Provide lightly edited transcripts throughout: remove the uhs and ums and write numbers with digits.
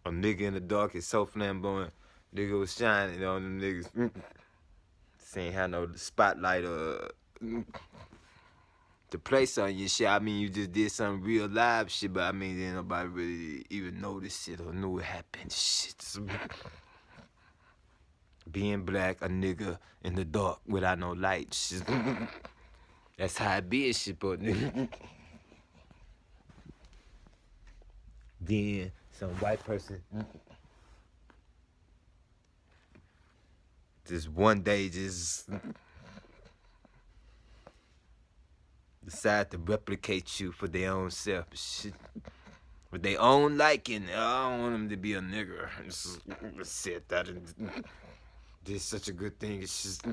A nigga in the dark is so flamboyant. Nigga was shining on them niggas. This ain't had no spotlight or to place on your shit. I mean, you just did some real live shit, but I mean, ain't nobody really even noticed it or knew it happened. Shit. Being black, a nigga in the dark without no light. Shit. That's how it be and shit, but nigga. Then some white person just one day just decide to replicate you for their own self. Shit. With their own liking. I don't want them to be a nigger. Just said that and did such a good thing. It's just,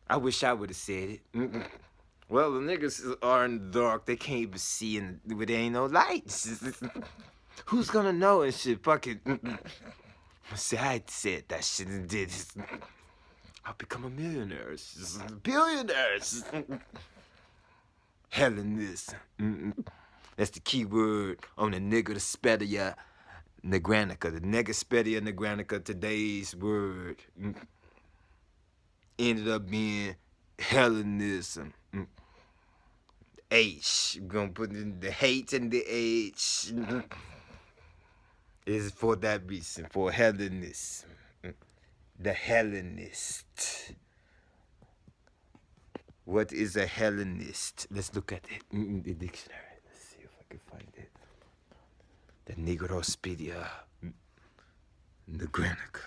I wish I would have said it. Well, the niggas are in the dark. They can't even see and there ain't no lights. Who's gonna know and shit? Fuck it. See, I said that shit and did. I'll become a millionaire. Billionaire. Hellenist. That's the key word on the nigger spedia nigrannica. The nigger spedia nigrannica, today's word, ended up being Hellenism. H. We're gonna put in the hate and the H. Is for that reason, for Hellenism. The Hellenist. What is a Hellenist? Let's look at it in the dictionary. Let's see if I can find it. The Negropedia Nigrannica.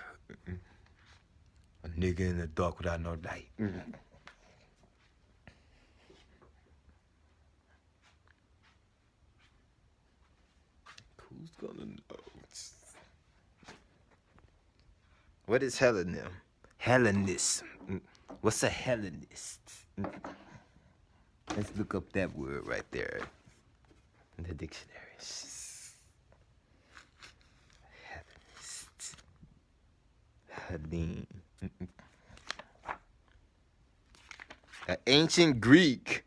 A nigga in the dark without no light. Who's gonna know? What is Hellenism? Hellenism. What's a Hellenist? Let's look up that word right there in the dictionary. Hellenist. Hellene. An ancient Greek.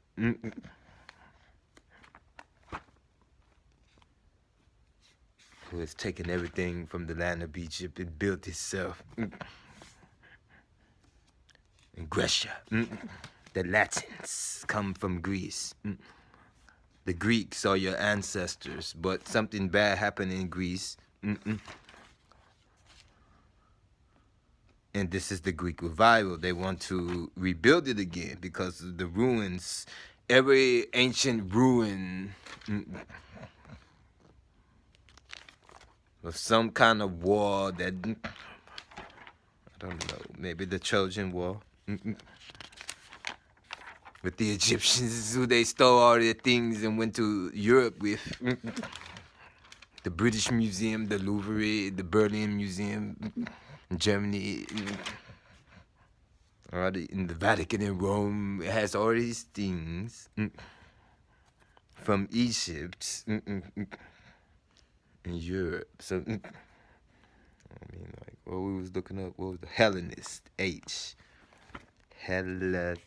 Who has taken everything from the land of Egypt and built itself. In Grecia. The Latins come from Greece. The Greeks are your ancestors, but something bad happened in Greece. And this is the Greek revival. They want to rebuild it again because of the ruins. Every ancient ruin of some kind of war that, I don't know, maybe the Trojan War. With the Egyptians, who they stole all their things and went to Europe with. The British Museum, the Louvre, the Berlin Museum, Germany, in the Vatican in Rome. It has all these things from Egypt in Europe. So, I mean, like, what we was looking up, what was the Hellenist? H. Hellenism.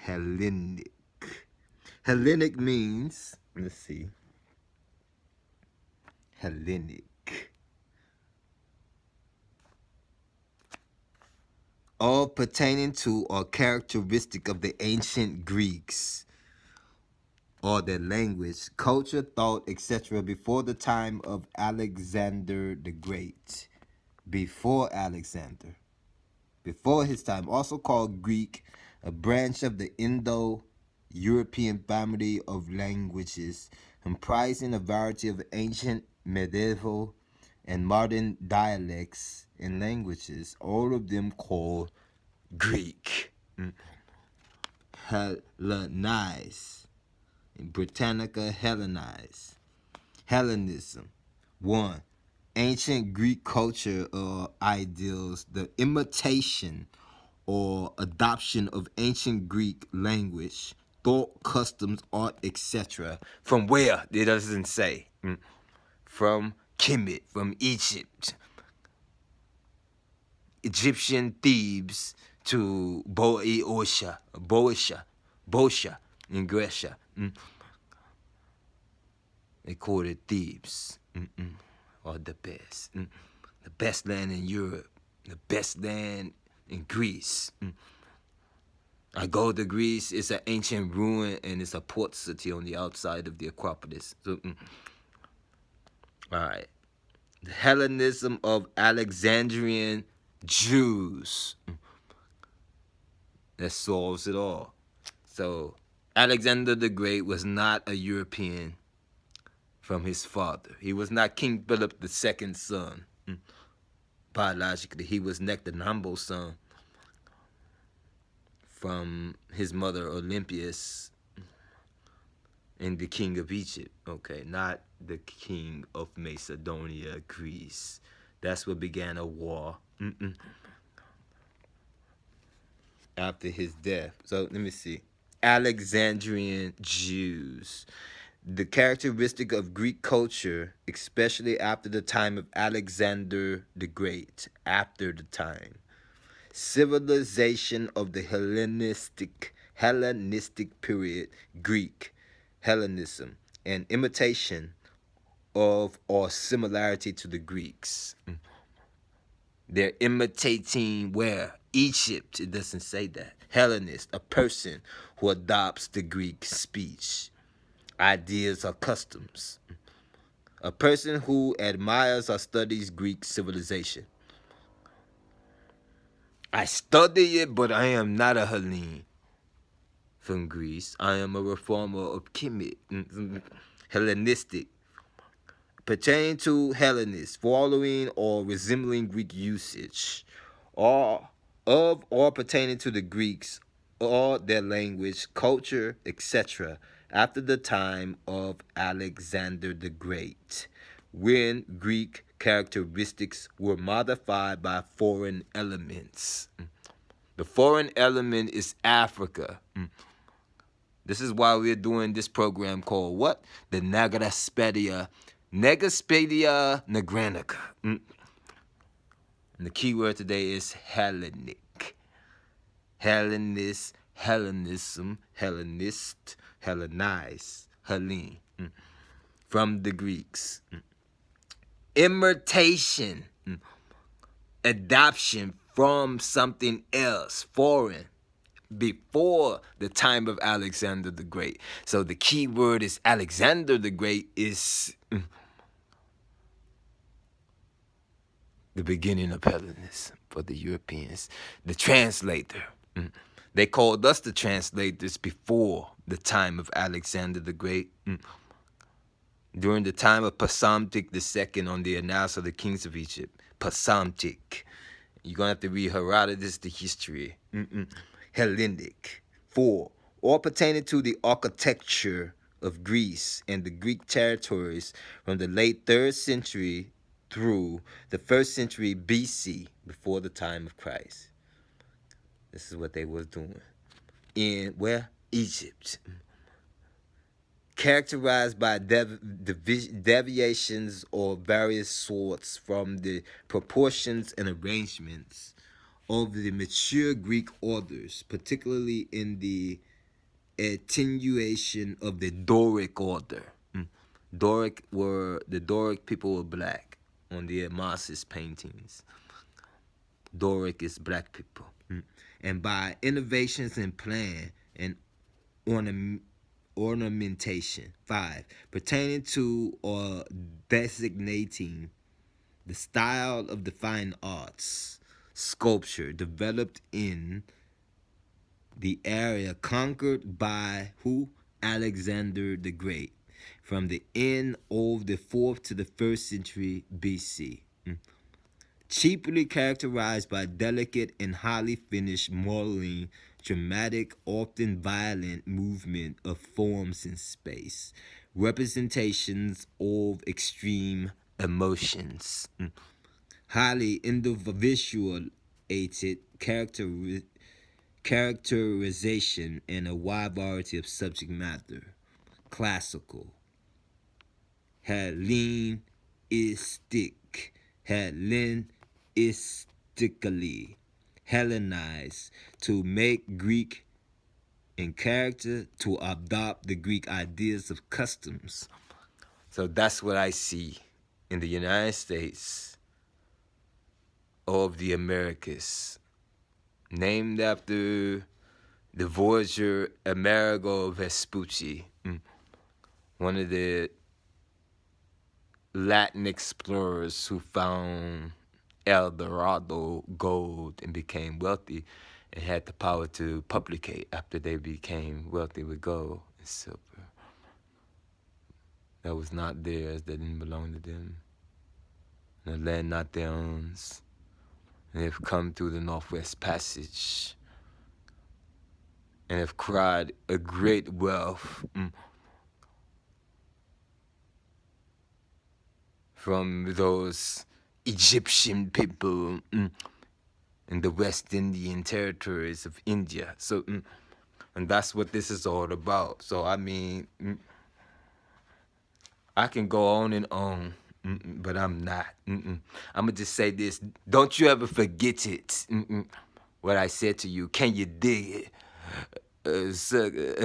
Hellenic. Hellenic means, let's see. Hellenic. All pertaining to or characteristic of the ancient Greeks or their language, culture, thought, etc. before the time of Alexander the Great. Before Alexander. Before his time, also called Greek, a branch of the Indo-European family of languages, comprising a variety of ancient, medieval, and modern dialects and languages, all of them called Greek. Hellenize. Britannica Hellenize. Hellenism. 1. Ancient Greek culture or ideals, the imitation or adoption of ancient Greek language, thought, customs, art, etc. From where? It doesn't say. From Kemet, from Egypt. Egyptian Thebes to Boeotia in Grecia. They called it Thebes, or the best. The best land in Europe, the best land in Greece. I go to Greece, it's an ancient ruin and it's a port city on the outside of the Acropolis. So, all right. The Hellenism of Alexandrian Jews. That solves it all. So, Alexander the Great was not a European from his father. He was not King Philip II's son. Biologically, he was Nectanambo's son from his mother Olympias and the king of Egypt. Okay, not the king of Macedonia, Greece. That's what began a war after his death. So let me see. Alexandrian Jews. The characteristic of Greek culture, especially after the time of Alexander the Great, after the time. Civilization of the Hellenistic period, Greek, Hellenism, and imitation of or similarity to the Greeks. They're imitating where? Egypt. It doesn't say that. Hellenist, a person who adopts the Greek speech, ideas, or customs. A person who admires or studies Greek civilization. I study it, but I am not a Hellene from Greece. I am a reformer of Kemet, Hellenistic, pertaining to Hellenists, following or resembling Greek usage, or of or pertaining to the Greeks or their language, culture, etc., after the time of Alexander the Great, when Greek characteristics were modified by foreign elements. The foreign element is Africa. This is why we're doing this program called what? The Negaspedia Negranica. And the key word today is Hellenic. Hellenist, Hellenism, Hellenist, Hellenize, Hellene. From the Greeks. Imitation, adoption from something else, foreign, before the time of Alexander the Great. So the key word is Alexander the Great is the beginning of Hellenism for the Europeans. The translator. They called us the translators before the time of Alexander the Great. During the time of Psamtik II on the Annals of the Kings of Egypt. Psamtik. You're going to have to read Herodotus, the history. Hellenic. 4. All pertaining to the architecture of Greece and the Greek territories from the late 3rd century through the 1st century BC, before the time of Christ. This is what they was doing. In where? Egypt. Characterized by deviations or various sorts from the proportions and arrangements of the mature Greek orders, particularly in the attenuation of the Doric order. The Doric people were black on the Amasis paintings. Doric is black people. And by innovations in plan and ornamentation. 5. Pertaining to or designating the style of the fine arts, sculpture developed in the area conquered by who? Alexander the Great, from the end of the 4th to the 1st century BC. Cheaply characterized by delicate and highly finished modeling, dramatic, often violent movement of forms in space, representations of extreme emotions, highly individuated characterization, and a wide variety of subject matter. Classical, Hellenistic, Hellenistic, linguistically Hellenized to make Greek in character, to adopt the Greek ideas of customs. So that's what I see in the United States of the Americas, named after the voyager Amerigo Vespucci, one of the Latin explorers who found El Dorado gold and became wealthy and had the power to publicate after they became wealthy with gold and silver. That was not theirs, that didn't belong to them. The land not their own. And they've come through the Northwest Passage and have cried a great wealth from those Egyptian people in the West Indian territories of India. So, and that's what this is all about. So, I mean, I can go on and on, but I'm not. I'm going to just say this. Don't you ever forget it, what I said to you. Can you dig it? Sucker.